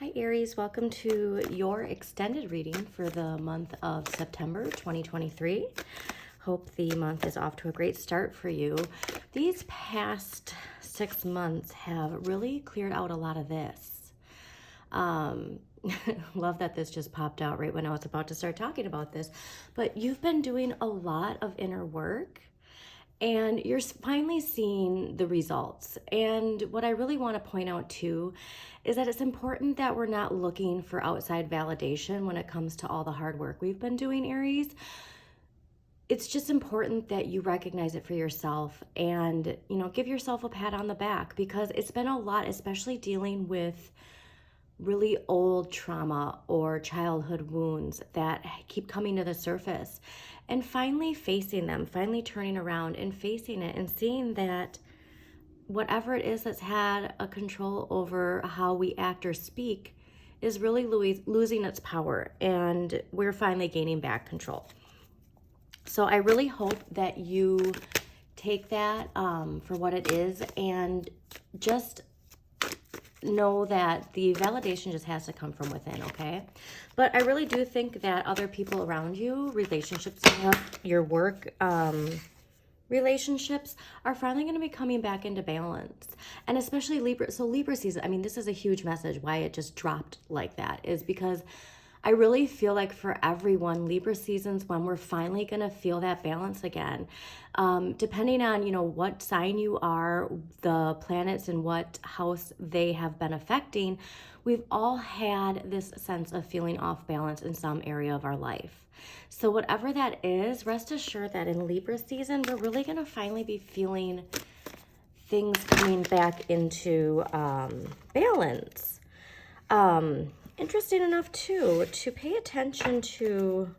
Hi Aries, welcome to your extended reading for the month of September 2023. Hope the month is off to a great start for you. These past 6 months have really cleared out a lot of this. Love that this just popped out right when I was about to start talking about this, but you've been doing a lot of inner work and you're finally seeing the results. And what I really want to point out too is that it's important that we're not looking for outside validation when it comes to all the hard work we've been doing, Aries. It's just important that you recognize it for yourself and, give yourself a pat on the back, because it's been a lot, especially dealing with really old trauma or childhood wounds that keep coming to the surface, and finally facing them, finally turning around and facing it and seeing that whatever it is that's had a control over how we act or speak is really losing its power, and we're finally gaining back control. So I really hope that you take that for what it is, and just know that the validation just has to come from within, okay? But I really do think that other people around you, relationships, your work, relationships are finally going to be coming back into balance. And especially Libra. So Libra season, I mean, this is a huge message. Why it just dropped like that is because I really feel like for everyone, Libra seasons when we're finally going to feel that balance again. Depending on, what sign you are, the planets and what house they have been affecting, we've all had this sense of feeling off balance in some area of our life. So whatever that is, rest assured that in Libra season, we're really going to finally be feeling things coming back into balance. Interesting enough, too, to pay attention to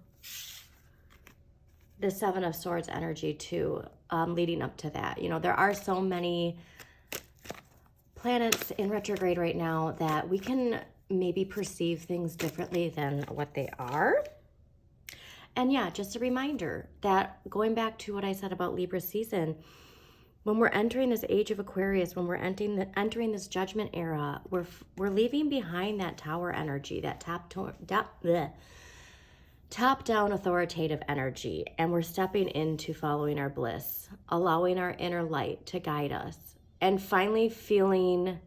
the Seven of Swords energy, too, leading up to that. There are so many planets in retrograde right now that we can maybe perceive things differently than what they are. And yeah, just a reminder that going back to what I said about Libra season, when we're entering this age of Aquarius, when we're entering this judgment era, we're leaving behind that tower energy, that top-down authoritative energy, and we're stepping into following our bliss, allowing our inner light to guide us, and finally feeling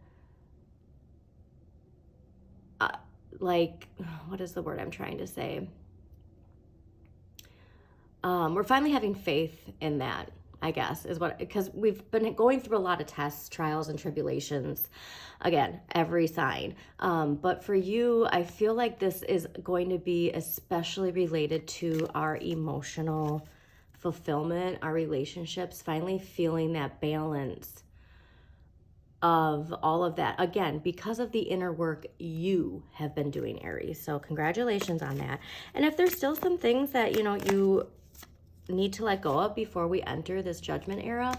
what is the word I'm trying to say? We're finally having faith in that, I guess, because we've been going through a lot of tests, trials, and tribulations. Again, every sign. But for you, I feel like this is going to be especially related to our emotional fulfillment, our relationships, finally feeling that balance of all of that. Again, because of the inner work you have been doing, Aries. So congratulations on that. And if there's still some things that, you need to let go of before we enter this judgment era,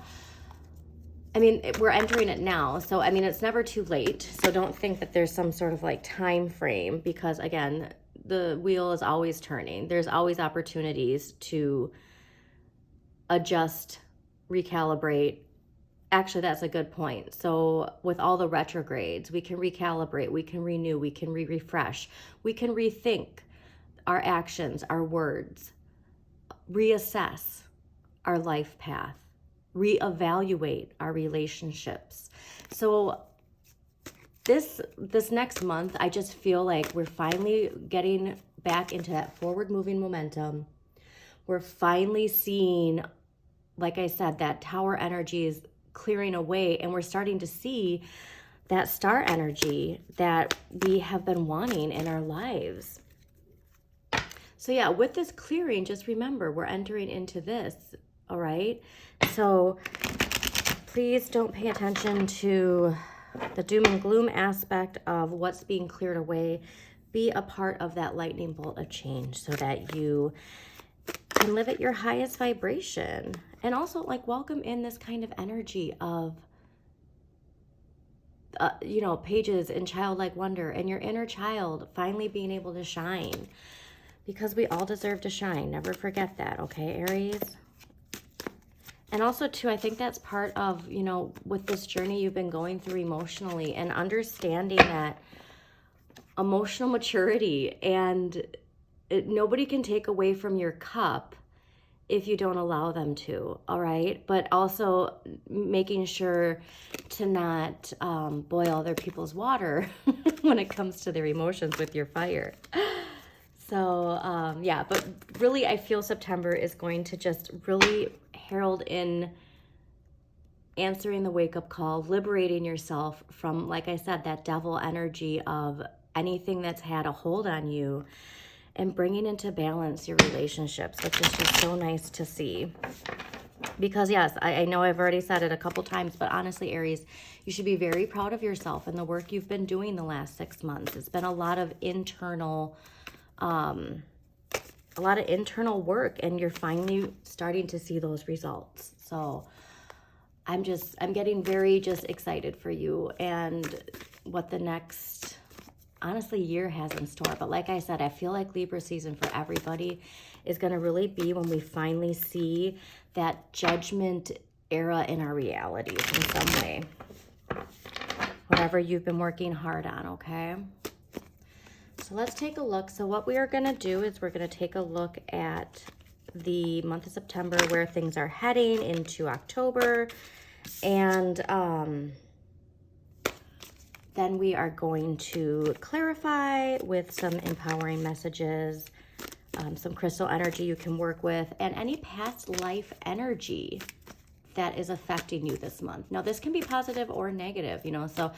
I mean, we're entering it now, so I mean, it's never too late. So don't think that there's some sort of time frame, because again, the wheel is always turning. There's always opportunities to adjust, recalibrate. Actually, that's a good point. So with all the retrogrades, we can recalibrate, we can renew, we can refresh, we can rethink our actions, our words, reassess our life path, reevaluate our relationships. So this next month, I just feel like we're finally getting back into that forward moving momentum. We're finally seeing, like I said, that tower energy is clearing away, and we're starting to see that star energy that we have been wanting in our lives. So yeah, with this clearing, just remember, we're entering into this, all right? So please don't pay attention to the doom and gloom aspect of what's being cleared away. Be a part of that lightning bolt of change so that you can live at your highest vibration. And also, welcome in this kind of energy of, pages in childlike wonder and your inner child finally being able to shine. Because we all deserve to shine. Never forget that, okay, Aries? And also, too, I think that's part of, with this journey you've been going through emotionally, and understanding that emotional maturity, and nobody can take away from your cup if you don't allow them to, all right? But also making sure to not boil other people's water when it comes to their emotions with your fire. So, yeah, but really I feel September is going to just really herald in answering the wake-up call, liberating yourself from, like I said, that devil energy of anything that's had a hold on you, and bringing into balance your relationships, which is just so nice to see. Because yes, I know I've already said it a couple times, but honestly, Aries, you should be very proud of yourself and the work you've been doing the last 6 months. It's been a lot of internal work, and you're finally starting to see those results. So I'm getting very just excited for you and what the next, honestly, year has in store. But like I said, I feel like Libra season for everybody is going to really be when we finally see that judgment era in our realities in some way. Whatever you've been working hard on, okay? So let's take a look. So what we are going to do is we're going to take a look at the month of September, where things are heading into October. And then we are going to clarify with some empowering messages, some crystal energy you can work with, and any past life energy that is affecting you this month. Now, this can be positive or negative, you know, so,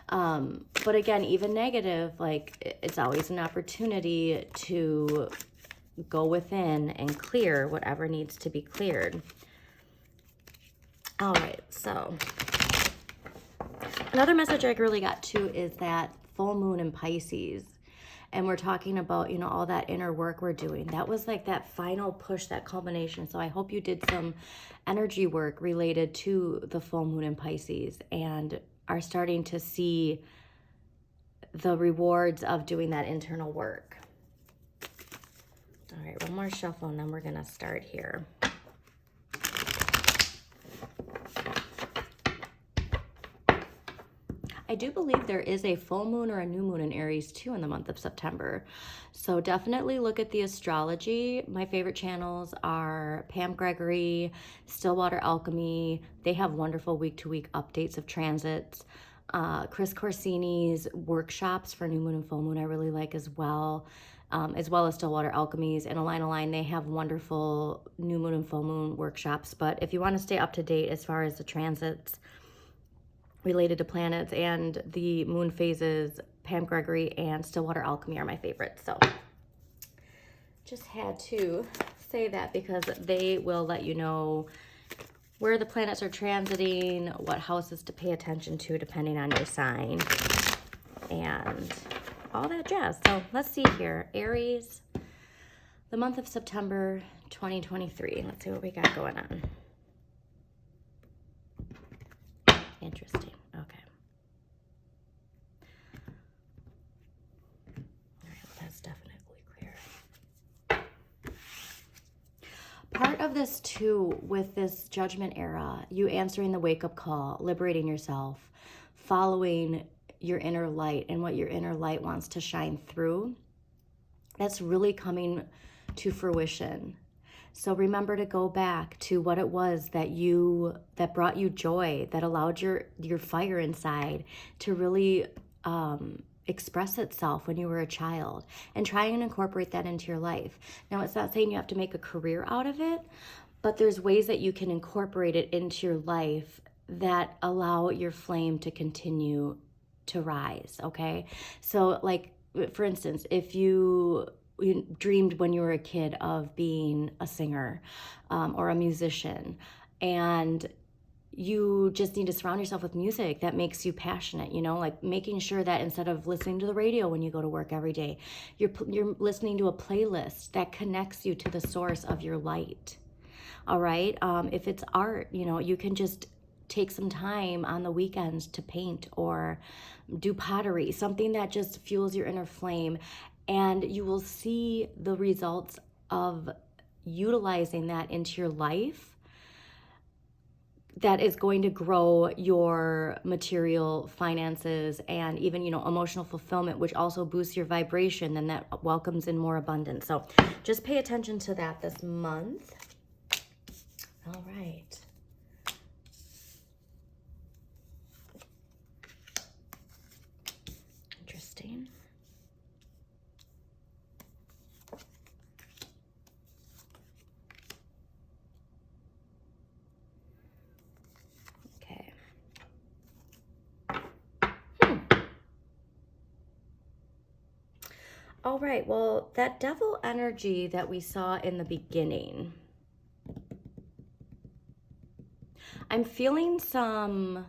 but again, even negative, like, it's always an opportunity to go within and clear whatever needs to be cleared. All right, so another message I really got too is that full moon in Pisces. And we're talking about, you know, all that inner work we're doing. That was like that final push, that culmination. So I hope you did some energy work related to the full moon in Pisces and are starting to see the rewards of doing that internal work. All right, one more shuffle and then we're going to start here. I do believe there is a full moon or a new moon in Aries too in the month of September. So definitely look at the astrology. My favorite channels are Pam Gregory, Stillwater Alchemy. They have wonderful week-to-week updates of transits. Chris Corsini's workshops for new moon and full moon I really like as well as Stillwater Alchemies. And Align, they have wonderful new moon and full moon workshops. But if you want to stay up to date as far as the transits related to planets and the moon phases, Pam Gregory and Stillwater Alchemy are my favorites. So just had to say that because they will let you know where the planets are transiting, what houses to pay attention to depending on your sign, and all that jazz. So let's see here. Aries, the month of September 2023. Let's see what we got going on. Interesting. Okay. All right, that's definitely clear. Part of this too, with this judgment era, you answering the wake-up call, liberating yourself, following your inner light and what your inner light wants to shine through, that's really coming to fruition. So remember to go back to what it was that brought you joy, that allowed your fire inside to really express itself when you were a child, and try and incorporate that into your life. Now, it's not saying you have to make a career out of it, but there's ways that you can incorporate it into your life that allow your flame to continue to rise, okay? So like, for instance, if you dreamed when you were a kid of being a singer or a musician, and you just need to surround yourself with music that makes you passionate, you know, like making sure that instead of listening to the radio when you go to work every day, you're listening to a playlist that connects you to the source of your light. All right. If it's art, you know, you can just take some time on the weekends to paint or do pottery, something that just fuels your inner flame. And you will see the results of utilizing that into your life that is going to grow your material finances and even, emotional fulfillment, which also boosts your vibration, then that welcomes in more abundance. So just pay attention to that this month. All right. Interesting. Okay. All right, well, that devil energy that we saw in the beginning, I'm feeling some,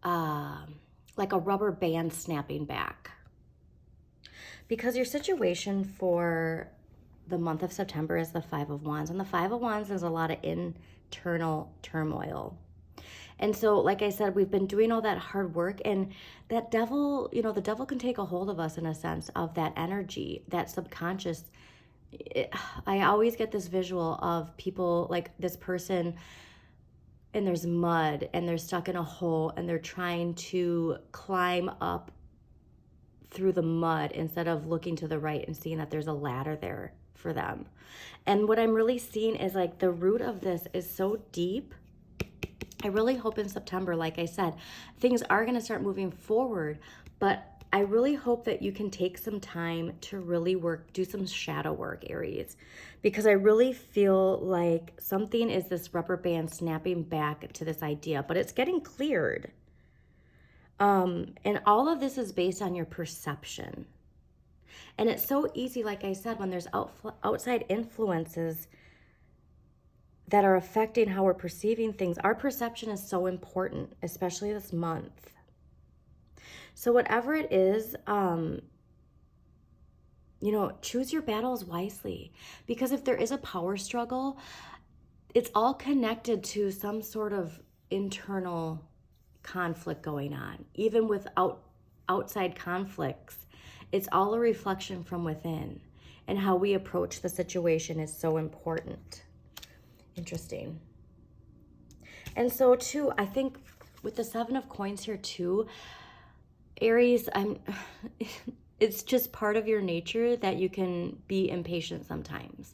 like a rubber band snapping back. Because your situation for the month of September is the Five of Wands. And the Five of Wands is a lot of internal turmoil. And so, like I said, we've been doing all that hard work, and that devil, the devil can take a hold of us in a sense of that energy, that subconscious. I always get this visual of people like this person, and there's mud, and they're stuck in a hole, and they're trying to climb up through the mud instead of looking to the right and seeing that there's a ladder there for them. And what I'm really seeing is like the root of this is so deep. I really hope in September, like I said, things are going to start moving forward, but I really hope that you can take some time to really do some shadow work, Aries, because I really feel like something is this rubber band snapping back to this idea, but it's getting cleared. And all of this is based on your perception. And it's so easy, like I said, when there's outside influences that are affecting how we're perceiving things. Our perception is so important, especially this month. So whatever it is, choose your battles wisely. Because if there is a power struggle, it's all connected to some sort of internal conflict going on. Even without outside conflicts, it's all a reflection from within. And how we approach the situation is so important. Interesting. And so too, I think with the Seven of Coins here too, Aries, it's just part of your nature that you can be impatient sometimes.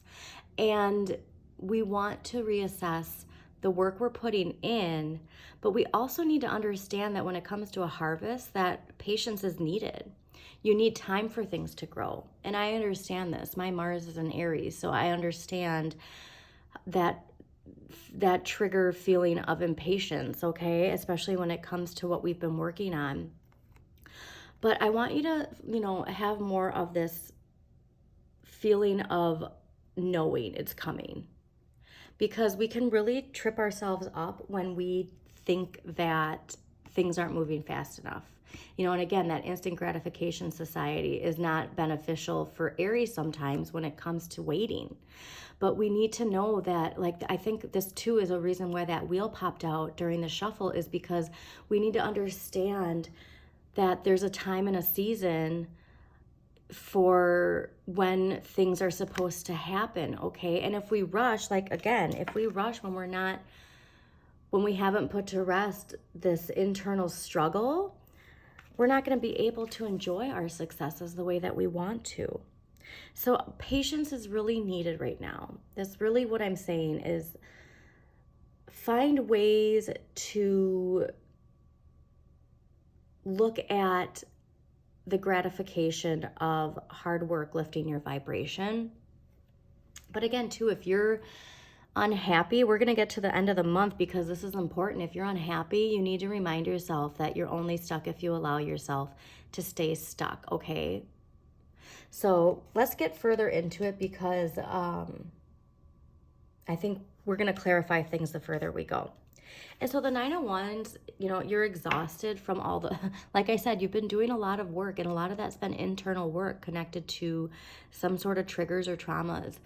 And we want to reassess the work we're putting in, but we also need to understand that when it comes to a harvest, that patience is needed. You need time for things to grow. And I understand this. My Mars is in Aries, so I understand that trigger feeling of impatience, okay? Especially when it comes to what we've been working on. But I want you to, have more of this feeling of knowing it's coming. Because we can really trip ourselves up when we think that things aren't moving fast enough. And again, that instant gratification society is not beneficial for Aries sometimes when it comes to waiting. But we need to know that, I think this too is a reason why that wheel popped out during the shuffle, is because we need to understand that there's a time and a season for when things are supposed to happen, okay? And if we rush, if we rush when we haven't put to rest this internal struggle, we're not going to be able to enjoy our successes the way that we want to. So patience is really needed right now. That's really what I'm saying, is find ways to look at the gratification of hard work lifting your vibration. But again, too, if you're unhappy, we're going to get to the end of the month because this is important. If you're unhappy, you need to remind yourself that you're only stuck if you allow yourself to stay stuck, okay? So let's get further into it because I think we're going to clarify things the further we go. And so the Nine of Wands, you're exhausted from all the, like I said, you've been doing a lot of work, and a lot of that's been internal work connected to some sort of triggers or traumas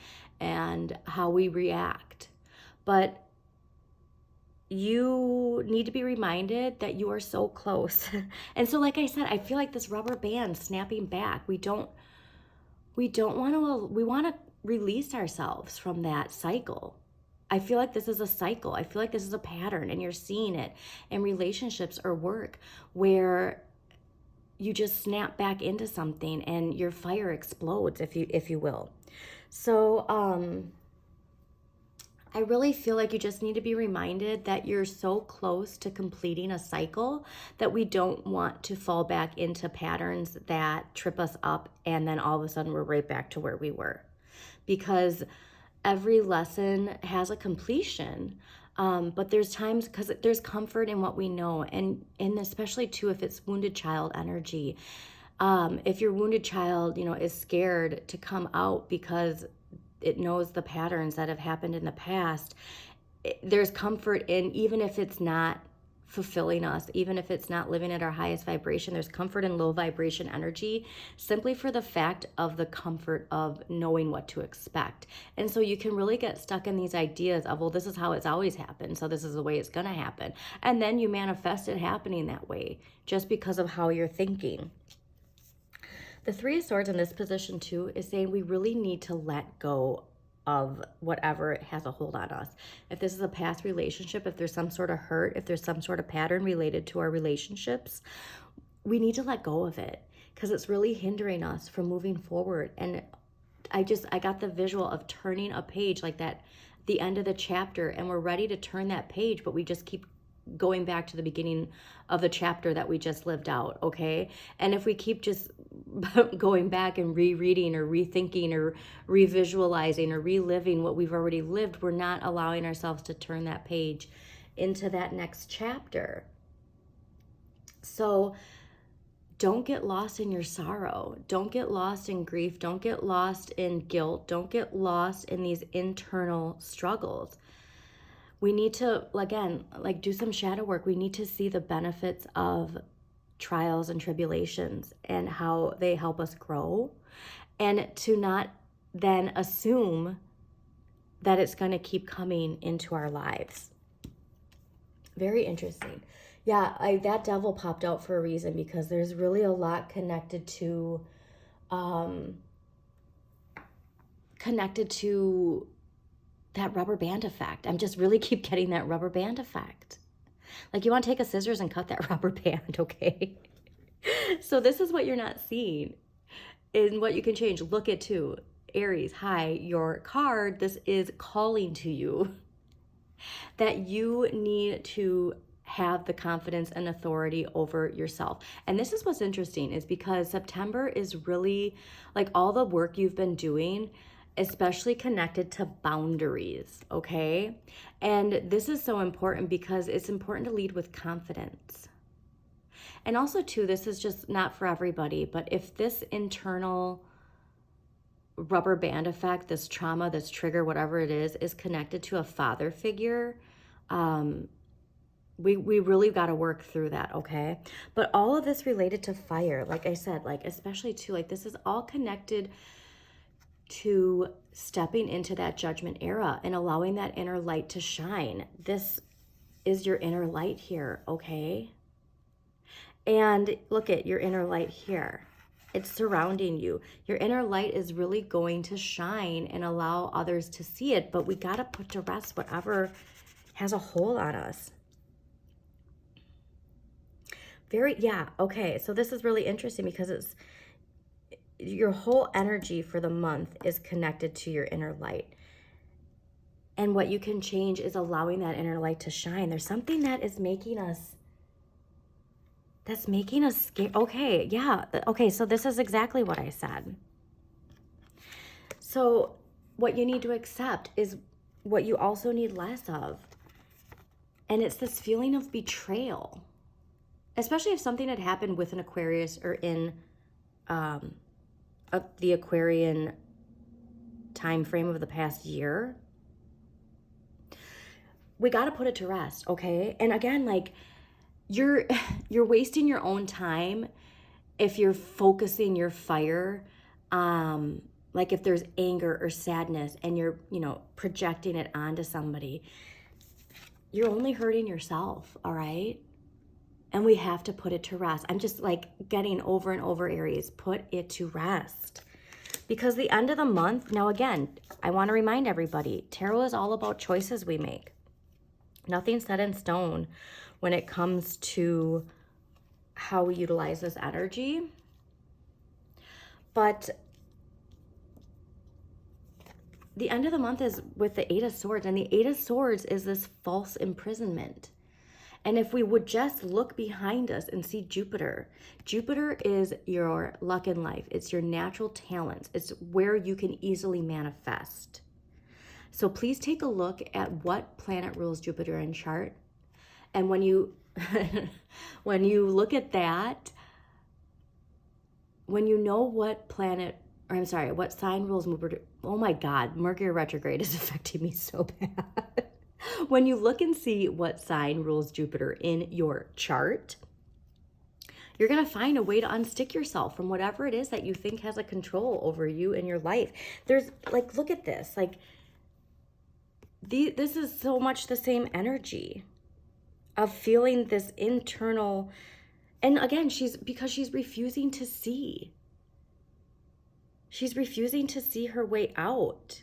and how we react. But you need to be reminded that you are so close. And so, like I said, I feel like this rubber band snapping back. We want to release ourselves from that cycle. I feel like this is a cycle. I feel like this is a pattern, and you're seeing it in relationships or work where you just snap back into something and your fire explodes, if you will. So I really feel like you just need to be reminded that you're so close to completing a cycle that we don't want to fall back into patterns that trip us up, and then all of a sudden we're right back to where we were. Because every lesson has a completion, but there's times, because there's comfort in what we know, and especially too if it's wounded child energy. If your wounded child, is scared to come out because it knows the patterns that have happened in the past, there's comfort in, even if it's not fulfilling us, even if it's not living at our highest vibration, there's comfort in low vibration energy, simply for the fact of the comfort of knowing what to expect. And so you can really get stuck in these ideas of, well, this is how it's always happened, so this is the way it's going to happen. And then you manifest it happening that way just because of how you're thinking. The Three of Swords in this position too is saying we really need to let go of whatever has a hold on us. If this is a past relationship, if there's some sort of hurt, if there's some sort of pattern related to our relationships, we need to let go of it, because it's really hindering us from moving forward. And I got the visual of turning a page like that, the end of the chapter, and we're ready to turn that page, but we just keep going back to the beginning of the chapter that we just lived out, okay? And if we keep just going back and rereading or rethinking or revisualizing or reliving what we've already lived, we're not allowing ourselves to turn that page into that next chapter. So don't get lost in your sorrow. Don't get lost in grief. Don't get lost in guilt. Don't get lost in these internal struggles. We need to, again, do some shadow work. We need to see the benefits of trials and tribulations and how they help us grow, and to not then assume that it's going to keep coming into our lives. Very interesting. Yeah, that devil popped out for a reason, because there's really a lot connected to that rubber band effect. I'm just really keep getting that rubber band effect. Like, you want to take a scissors and cut that rubber band, okay? So this is what you're not seeing and what you can change. Look at too, Aries, hi, your card, this is calling to you that you need to have the confidence and authority over yourself. And this is what's interesting, is because September is really like all the work you've been doing, especially connected to boundaries, okay? And this is so important because it's important to lead with confidence. And also too, this is just not for everybody, but if this internal rubber band effect, this trauma, this trigger, whatever it is connected to a father figure, we really got to work through that, okay? But all of this related to fire, like I said, especially too, this is all connected to stepping into that judgment era and allowing that inner light to shine. This is your inner light here, okay? And look at your inner light here. It's surrounding you. Your inner light is really going to shine and allow others to see it, but we got to put to rest whatever has a hold on us. Okay, so this is really interesting because it's your whole energy for the month is connected to your inner light. And what you can change is allowing that inner light to shine. There's something that is making us scared. Okay, yeah. Okay, so this is exactly what I said. So what you need to accept is what you also need less of. And it's this feeling of betrayal. Especially if something had happened with an Aquarius or in the Aquarian time frame of the past year. We got to put it to rest, okay? And again, you're wasting your own time if you're focusing your fire, if there's anger or sadness and you're, projecting it onto somebody. You're only hurting yourself, all right? And we have to put it to rest. I'm just getting over and over, Aries. Put it to rest. Because the end of the month, now again, I want to remind everybody, tarot is all about choices we make. Nothing's set in stone when it comes to how we utilize this energy. But the end of the month is with the Eight of Swords, and the Eight of Swords is this false imprisonment. And if we would just look behind us and see Jupiter, Jupiter is your luck in life. It's your natural talents. It's where you can easily manifest. So please take a look at what planet rules Jupiter in chart. And when you when you look at that, when you know what planet, or I'm sorry, what sign rules Jupiter, oh my God, Mercury retrograde is affecting me so bad. When you look and see what sign rules Jupiter in your chart, you're going to find a way to unstick yourself from whatever it is that you think has a control over you in your life. There's like, look at this. Like, this is so much the same energy of feeling this internal, and again, because she's refusing to see. She's refusing to see her way out.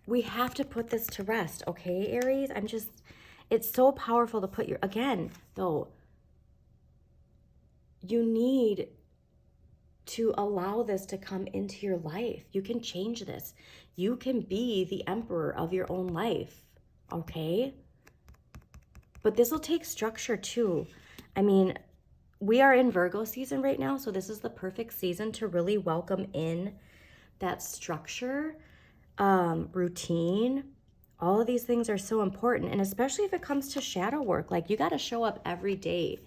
We have to put this to rest, okay, Aries? It's so powerful to put again, though, you need to allow this to come into your life. You can change this. You can be the emperor of your own life, okay? But this will take structure too. I mean, we are in Virgo season right now, so this is the perfect season to really welcome in that structure, routine. All of these things are so important, and especially if it comes to shadow work, like you got to show up every day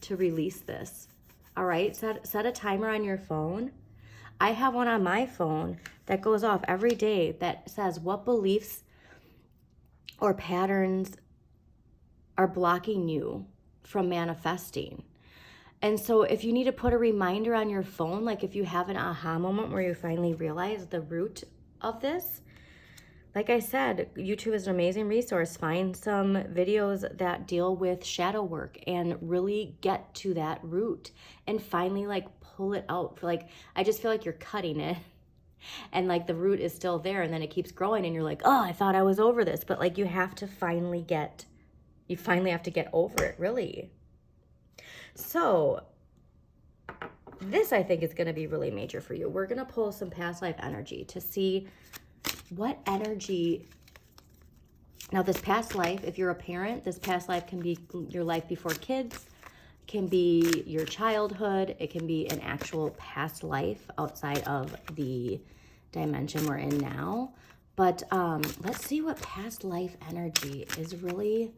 to release this. All right, set a timer on your phone. I have one on my phone that goes off every day that says what beliefs or patterns are blocking you from manifesting. And so if you need to put a reminder on your phone, like if you have an aha moment where you finally realize the root of this, like I said, YouTube is an amazing resource. Find some videos that deal with shadow work and really get to that root and finally like pull it out. Like, I just feel like you're cutting it and like the root is still there and then it keeps growing and you're like, oh, I thought I was over this. But like you finally have to get over it, really. So this, I think, is going to be really major for you. We're going to pull some past life energy to see what energy. Now, this past life, if you're a parent, this past life can be your life before kids, can be your childhood. It can be an actual past life outside of the dimension we're in now. But let's see what past life energy is really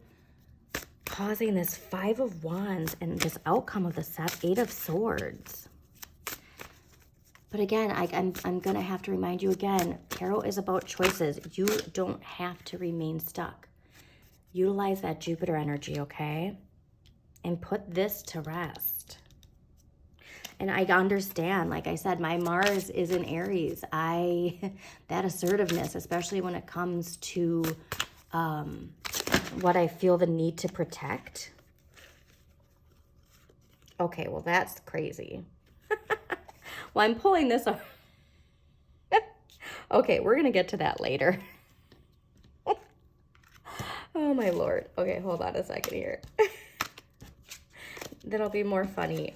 causing this Five of Wands and this outcome of the Eight of Swords. But again, I'm going to have to remind you again, tarot is about choices. You don't have to remain stuck. Utilize that Jupiter energy, okay? And put this to rest. And I understand, like I said, my Mars is in Aries. That assertiveness, especially when it comes to what I feel the need to protect. Okay, well, that's crazy. Well, I'm pulling this up. Okay, we're going to get to that later. Oh, my Lord. Okay, hold on a second here. That'll be more funny.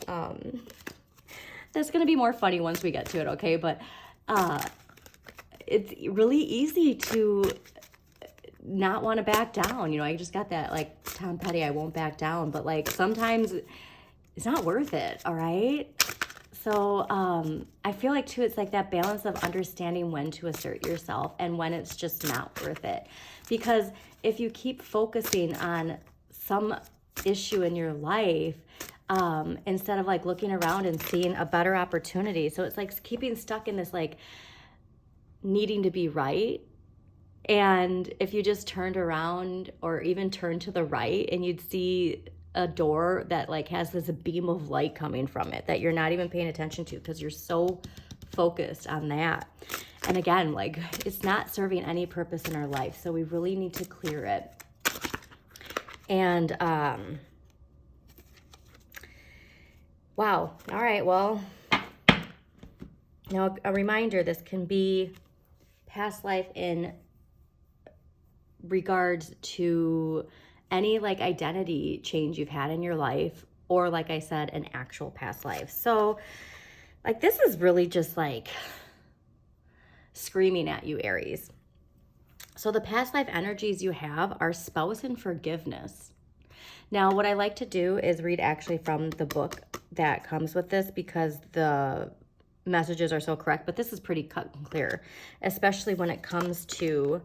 That's going to be more funny once we get to it, okay? But it's really easy to not want to back down. You know, I just got that, like, Tom Petty, I won't back down. But, like, sometimes it's not worth it, all right? So I feel like, too, it's like that balance of understanding when to assert yourself and when it's just not worth it. Because if you keep focusing on some issue in your life, instead of like looking around and seeing a better opportunity. So it's like keeping stuck in this like needing to be right. And if you just turned around or even turned to the right and you'd see a door that like has this beam of light coming from it that you're not even paying attention to because you're so focused on that. And again, like it's not serving any purpose in our life. So we really need to clear it. And wow. All right. Well, Now, a reminder, this can be past life in regards to any like identity change you've had in your life, or like I said, an actual past life. So like this is really just like screaming at you, Aries. So the past life energies you have are spouse and forgiveness. Now, what I like to do is read actually from the book that comes with this, because the messages are so correct, but this is pretty cut and clear, especially when it comes to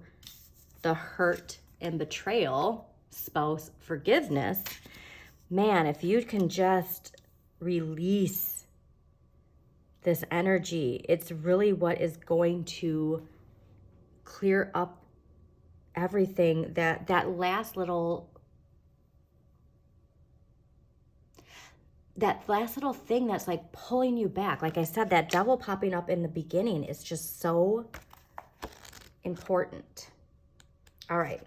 the hurt and betrayal, spouse forgiveness. Man, if you can just release this energy, it's really what is going to clear up everything, that last little thing that's like pulling you back. Like I said, that devil popping up in the beginning is just so important. All right.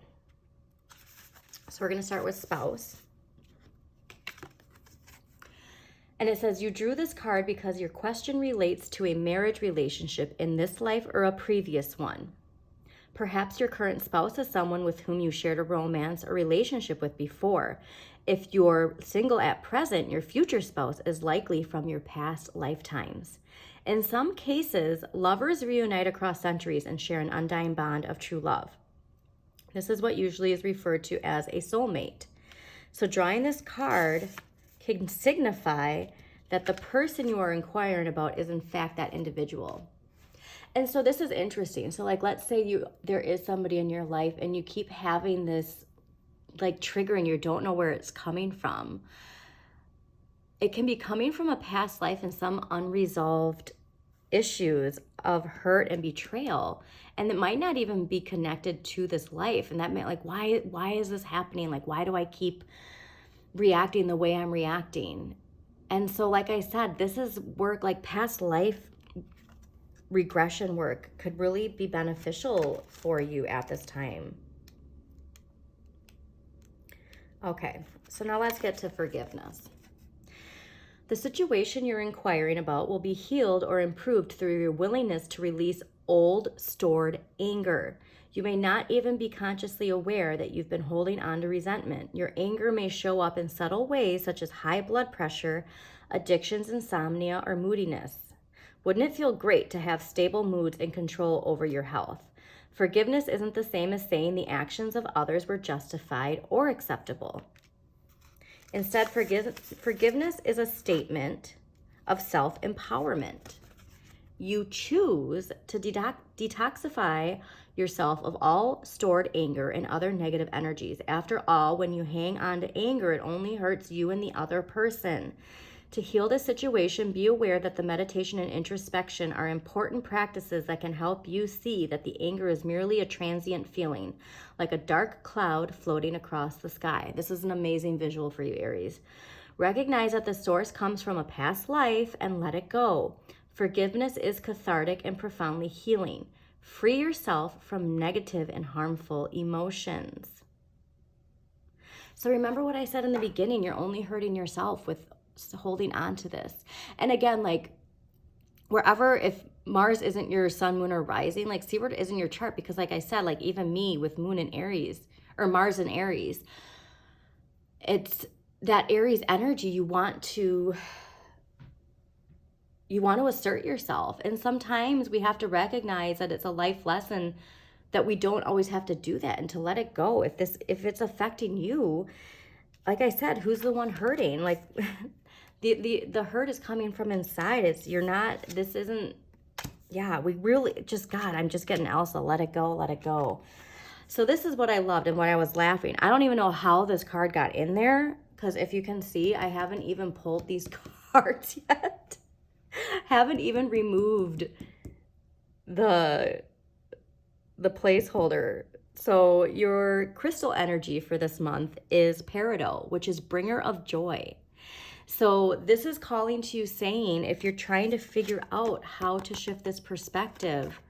So we're going to start with spouse. And it says, you drew this card because your question relates to a marriage relationship in this life or a previous one. Perhaps your current spouse is someone with whom you shared a romance or relationship with before. If you're single at present, your future spouse is likely from your past lifetimes. In some cases, lovers reunite across centuries and share an undying bond of true love. This is what usually is referred to as a soulmate. So drawing this card can signify that the person you are inquiring about is in fact that individual. And so this is interesting. So like, let's say there is somebody in your life and you keep having this like trigger and you don't know where it's coming from. It can be coming from a past life and some unresolved issues of hurt and betrayal. And it might not even be connected to this life. And that meant like, why is this happening? Like, why do I keep reacting the way I'm reacting? And so, like I said, this is work, like past life regression work could really be beneficial for you at this time. Okay, so now let's get to forgiveness. The situation you're inquiring about will be healed or improved through your willingness to release old, stored anger. You may not even be consciously aware that you've been holding on to resentment. Your anger may show up in subtle ways such as high blood pressure, addictions, insomnia, or moodiness. Wouldn't it feel great to have stable moods and control over your health? Forgiveness isn't the same as saying the actions of others were justified or acceptable. Instead, forgiveness is a statement of self-empowerment. You choose to detoxify yourself of all stored anger and other negative energies. After all, when you hang on to anger, it only hurts you and the other person. To heal this situation, be aware that the meditation and introspection are important practices that can help you see that the anger is merely a transient feeling, like a dark cloud floating across the sky. This is an amazing visual for you, Aries. Recognize that the source comes from a past life and let it go. Forgiveness is cathartic and profoundly healing. Free yourself from negative and harmful emotions. So remember what I said in the beginning, you're only hurting yourself with holding on to this. And again, like wherever, if Mars isn't your sun, moon, or rising, like see where it is in your chart, because like I said, like even me with moon in Aries or Mars in Aries, it's that Aries energy. You want to assert yourself. And sometimes we have to recognize that it's a life lesson that we don't always have to do that and to let it go. If it's affecting you, like I said, who's the one hurting? Like the hurt is coming from inside. We really just, God, I'm just getting Elsa, let it go, let it go. So this is what I loved and what I was laughing. I don't even know how this card got in there, because if you can see, I haven't even pulled these cards yet. Haven't even removed the placeholder. So your crystal energy for this month is peridot, which is bringer of joy. So this is calling to you, saying if you're trying to figure out how to shift this perspective,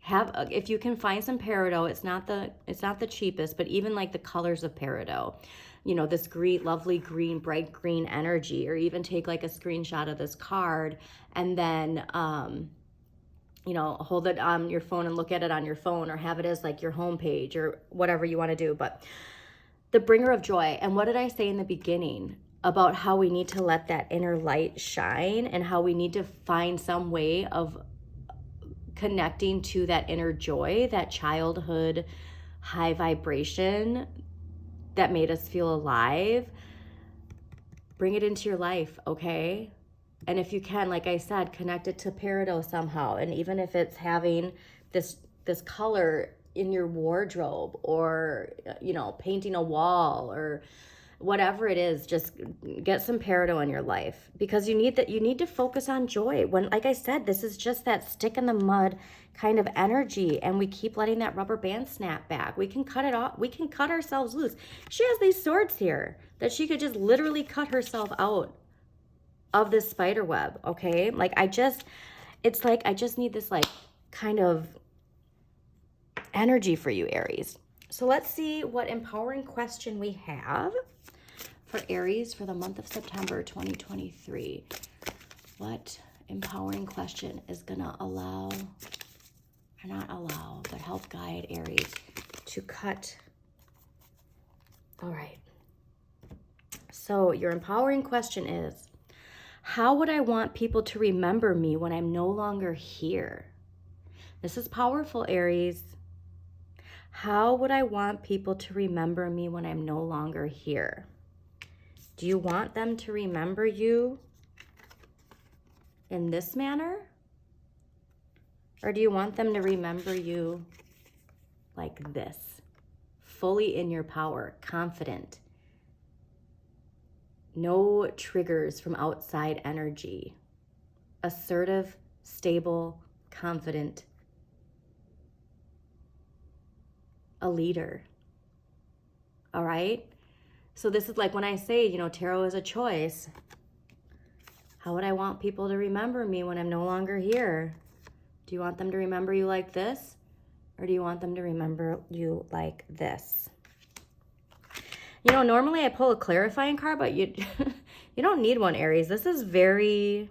if you can find some peridot, it's not the cheapest, but even like the colors of peridot, you know, this green, lovely green, bright green energy, or even take like a screenshot of this card and then you know, hold it on your phone and look at it on your phone, or have it as like your homepage or whatever you want to do. But the bringer of joy. And what did I say in the beginning about how we need to let that inner light shine, and how we need to find some way of connecting to that inner joy, that childhood high vibration that made us feel alive? Bring it into your life, okay? And if you can, like I said, connect it to peridot somehow. And even if it's having this color in your wardrobe, or, you know, painting a wall, or whatever it is, just get some peridot in your life, because you need that. You need to focus on joy. When, like I said, this is just that stick in the mud kind of energy, and we keep letting that rubber band snap back. We can cut it off. We can cut ourselves loose. She has these swords here that she could just literally cut herself out of this spider web, okay? Like, it's like I just need this like kind of energy for you, Aries. So let's see what empowering question we have for Aries for the month of September 2023. What empowering question is gonna allow, or not allow, but help guide Aries to cut? All right. So your empowering question is, how would I want people to remember me when I'm no longer here? This is powerful, Aries. How would I want people to remember me when I'm no longer here? Do you want them to remember you in this manner? Or do you want them to remember you like this? Fully in your power, confident. No triggers from outside energy. Assertive, stable, confident. A leader. All right? So this is like when I say, you know, tarot is a choice. How would I want people to remember me when I'm no longer here? Do you want them to remember you like this? Or do you want them to remember you like this? You know, normally I pull a clarifying card, but you you don't need one, Aries. This is very,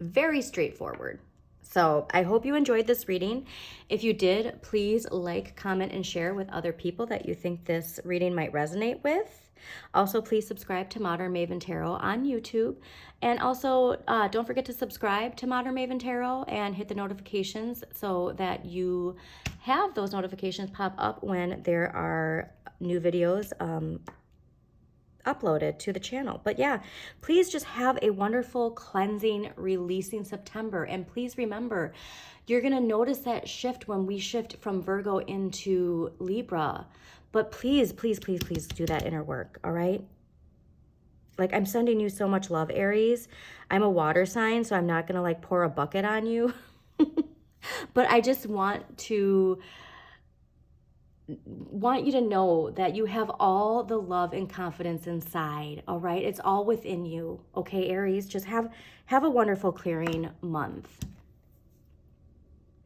very straightforward. So I hope you enjoyed this reading. If you did, please like, comment, and share with other people that you think this reading might resonate with. Also, please subscribe to Modern Maven Tarot on YouTube. And also, don't forget to subscribe to Modern Maven Tarot and hit the notifications so that you have those notifications pop up when there are new videos uploaded to the channel. But yeah, please just have a wonderful, cleansing, releasing September. And please remember, you're going to notice that shift when we shift from Virgo into Libra. But please, please, please, please do that inner work, all right? Like, I'm sending you so much love, Aries. I'm a water sign, so I'm not going to like pour a bucket on you. But I just want you to know that you have all the love and confidence inside, all right? It's all within you, okay, Aries? Just have a wonderful clearing month.